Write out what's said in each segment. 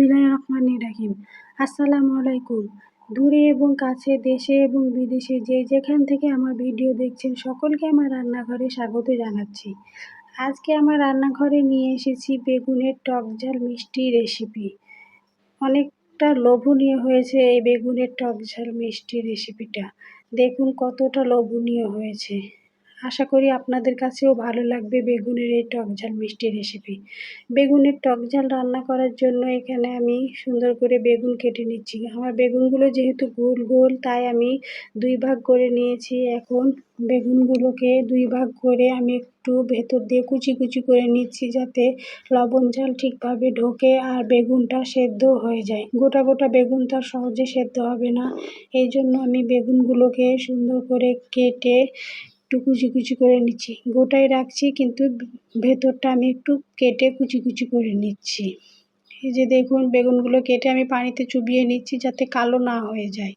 বিসমিল্লাহির রহমানির রহিম। আসসালামু আলাইকুম। দূরে এবং কাছে, দেশে এবং বিদেশে যে যেখান থেকে আমার ভিডিও দেখছেন সকলকে আমার রান্নাঘরে স্বাগত জানাচ্ছি। আজকে আমার রান্নাঘরে নিয়ে এসেছি বেগুনের টক ঝাল মিষ্টি রেসিপি। অনেকটা লোভনীয় হয়েছে এই বেগুনের টক ঝাল মিষ্টি রেসিপিটা। দেখুন কতটা লোভনীয় হয়েছে। আশা করি আপনাদের কাছেও ভালো লাগবে বেগুনের এই টক ঝাল মিষ্টি রেসিপি। বেগুনের টক ঝাল রান্না করার জন্য এখানে আমি সুন্দর করে বেগুন কেটে নিচ্ছি। আমার বেগুনগুলো যেহেতু গোল গোল তাই আমি 2 ভাগ করে নিয়েছি। এখন বেগুনগুলোকে 2 ভাগ করে আমি একটু ভেতর দিয়ে কুচি কুচি করে নিচ্ছি যাতে লবণ ঝাল ঠিকভাবে ঢোকে আর বেগুনটা সেদ্ধ হয়ে যায়। গোটা গোটা বেগুন তো সহজে সেদ্ধ হবে না, এই জন্য আমি বেগুনগুলোকে সুন্দর করে কেটে একটু কুচি কুচি করে নিচ্ছি। গোটাই রাখছি কিন্তু ভেতরটা আমি একটু কেটে কুচি কুচি করে নিচ্ছি। এই যে দেখুন বেগুনগুলো কেটে আমি পানিতে চুবিয়ে নিচ্ছি যাতে কালো না হয়ে যায়।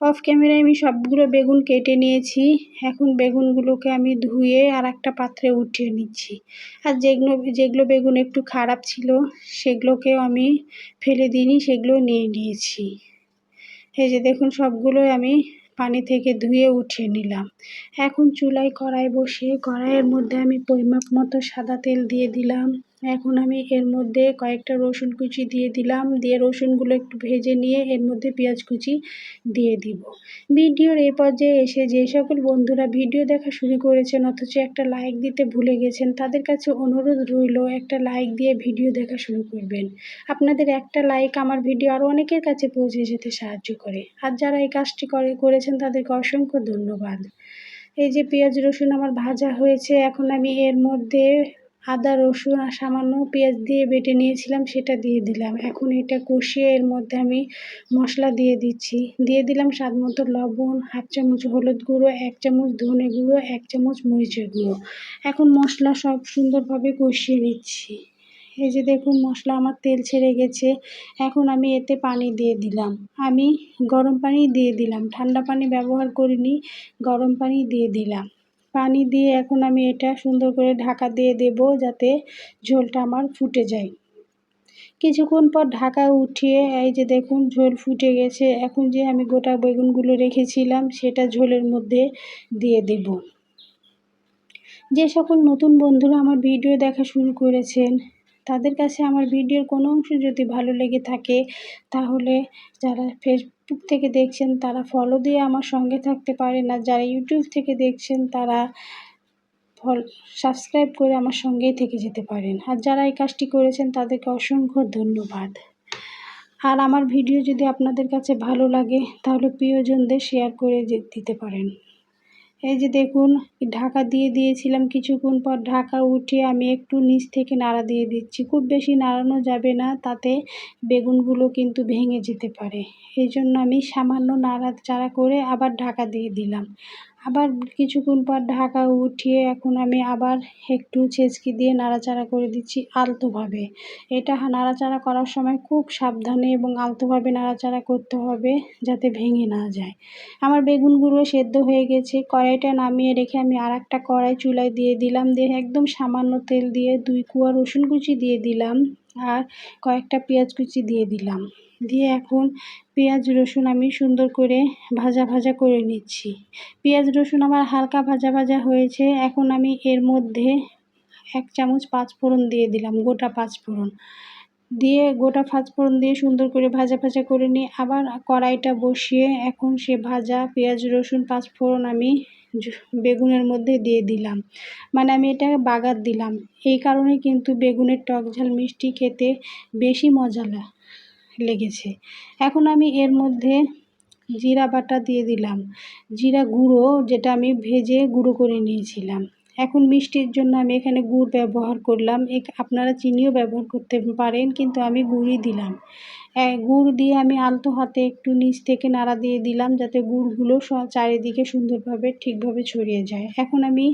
অফ ক্যামেরায় আমি সবগুলো বেগুন কেটে নিয়েছি। এখন বেগুনগুলোকে আমি ধুয়ে আর একটা পাত্রে উঠিয়ে নিচ্ছি। আর যেগুলো বেগুন একটু খারাপ ছিল সেগুলোকেও আমি ফেলে দিইনি, সেগুলো নিয়ে নিয়েছি। এই যে দেখুন সবগুলোই আমি পানি থেকে ধুয়ে উঠিয়ে নিলাম। এখন চুলায় কড়াই বসিয়ে কড়াইয়ের মধ্যে আমি পরিমাপ মতো সাদা তেল দিয়ে দিলাম। এখন আমি এর মধ্যে কয়েকটা রসুন কুচি দিয়ে দিলাম, দিয়ে রসুনগুলো একটু ভেজে নিয়ে এর মধ্যে পেঁয়াজ কুচি দিয়ে দিব। ভিডিওর এই পর্যায়ে এসে যে সকল বন্ধুরা ভিডিও দেখা শুরু করেছেন অথচ একটা লাইক দিতে ভুলে গেছেন তাদের কাছে অনুরোধ রইল একটা লাইক দিয়ে ভিডিও দেখা শুরু করবেন। আপনাদের একটা লাইক আমার ভিডিও আরও অনেকের কাছে পৌঁছে যেতে সাহায্য করে। আর যারা এই কাজটি করেছেন তাদেরকে অসংখ্য ধন্যবাদ। এই যে পেঁয়াজ রসুন আমার ভাজা হয়েছে, এখন আমি এর মধ্যে আদা রসুন আর সামান্য পেঁয়াজ দিয়ে বেটে নিয়েছিলাম সেটা দিয়ে দিলাম। এখন এটা কষিয়ে এর মধ্যে আমি মশলা দিয়ে দিচ্ছি। দিয়ে দিলাম স্বাদ মতো লবণ, 1/2 চামচ হলুদ গুঁড়ো, 1 চামচ ধনে গুঁড়ো, 1 চামচ মরিচের গুঁড়ো। এখন মশলা সব সুন্দরভাবে কষিয়ে নিচ্ছি। এই যে দেখুন মশলা আমার তেল ছেড়ে গেছে। এখন আমি এতে পানি দিয়ে দিলাম। আমি গরম পানি দিয়ে দিলাম, ঠান্ডা পানি ব্যবহার করিনি, গরম পানি দিয়ে দিলাম। পানি দিয়ে এখন আমি এটা সুন্দর করে ঢাকা দিয়ে দেব যাতে ঝোলটা আমার ফুটে যায়। কিছুক্ষণ পর ঢাকা উঠিয়ে এই যে দেখুন ঝোল ফুটে গেছে। এখন যে আমি গোটা বেগুনগুলো রেখেছিলাম সেটা ঝোলের মধ্যে দিয়ে দেব। যে সকল নতুন বন্ধুরা আমার ভিডিও দেখা শুরু করেছেন তাদের কাছে আমার ভিডিওর কোনো অংশ যদি ভালো লেগে থাকে তাহলে যারা ফেসবুক থেকে দেখছেন তারা ফলো দিয়ে আমার সঙ্গে থাকতে পারেন, আর যারা ইউটিউব থেকে দেখছেন তারা সাবস্ক্রাইব করে আমার সঙ্গেই থেকে যেতে পারেন। আর যারা এই কাজটি করেছেন তাদেরকে অসংখ্য ধন্যবাদ। আর আমার ভিডিও যদি আপনাদের কাছে ভালো লাগে তাহলে প্রিয়জনদের শেয়ার করে দিতে পারেন। এই যে দেখুন ঢাকা দিয়ে দিয়েছিলাম, কিছুক্ষণ পর ঢাকা উঠিয়ে আমি একটু নিচ থেকে নাড়া দিয়ে দিচ্ছি। খুব বেশি নাড়ানো যাবে না, তাতে বেগুনগুলো কিন্তু ভেঙে যেতে পারে। এই জন্য আমি সামান্য নাড়াচাড়া করে আবার ঢাকা দিয়ে দিলাম। আবার কিছুক্ষণ পর ঢাকা উঠিয়ে এখন আমি আবার একটু ছেঁচকি দিয়ে নাড়াচাড়া করে দিচ্ছি আলতোভাবে। এটা নাড়াচাড়া করার সময় খুব সাবধানে এবং আলতোভাবে নাড়াচাড়া করতে হবে যাতে ভেঙে না যায়। আমার বেগুনগুলো সেদ্ধ হয়ে গেছে। কড়াইটা নামিয়ে রেখে আমি আর একটা কড়াই চুলায় দিয়ে দিলাম, দিয়ে একদম সামান্য তেল দিয়ে 2 কোয়া রসুন কুচি দিয়ে দিলাম আর কয়েকটা পেঁয়াজ কুচি দিয়ে দিলাম। দিয়ে এখন পেঁয়াজ রসুন আমি সুন্দর করে ভাজা ভাজা করে নিচ্ছি। পেঁয়াজ রসুন আমার হালকা ভাজা ভাজা হয়েছে। এখন আমি এর মধ্যে 1 চামচ পাঁচফোড়ন দিয়ে দিলাম, গোটা পাঁচফোড়ন দিয়ে গোটা পাঁচফোড়ন দিয়ে সুন্দর করে ভাজা ভাজা করে নিয়ে আবার কড়াইটা বসিয়ে এখন সে ভাজা পেঁয়াজ রসুন পাঁচফোড়ন আমি বেগুনের মধ্যে দিয়ে দিলাম। মানে আমি এটা বাগার দিলাম, এই কারণে কিন্তু বেগুনের টক ঝাল মিষ্টি খেতে বেশি মজা লেগেছে। এখন আমি এর মধ্যে জিরা বাটা দিয়ে দিলাম, জিরা গুঁড়ো যেটা আমি ভেজে গুঁড়ো করে নিয়েছিলাম। এখন মিষ্টির জন্য আমি এখানে গুড় ব্যবহার করলাম, আপনারা চিনিও ব্যবহার করতে পারেন কিন্তু আমি গুড়ই দিলাম। গুড় দিয়ে আমি আলতো হাতে একটু নিচ থেকে নাড়া দিয়ে দিলাম যাতে গুড়গুলো চারিদিকে সুন্দরভাবে ঠিকভাবে ছড়িয়ে যায়। এখন আমি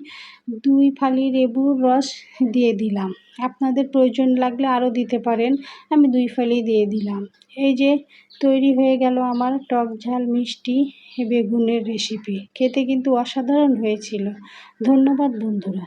2 ফালি লেবুর রস দিয়ে দিলাম, আপনাদের প্রয়োজন লাগলে আরও দিতে পারেন, আমি 2 ফালি দিয়ে দিলাম। এই যে তৈরি হয়ে গেল আমার টক ঝাল মিষ্টি বেগুনের রেসিপি। খেতে কিন্তু অসাধারণ হয়েছিল। ধন্যবাদ বন্ধুরা।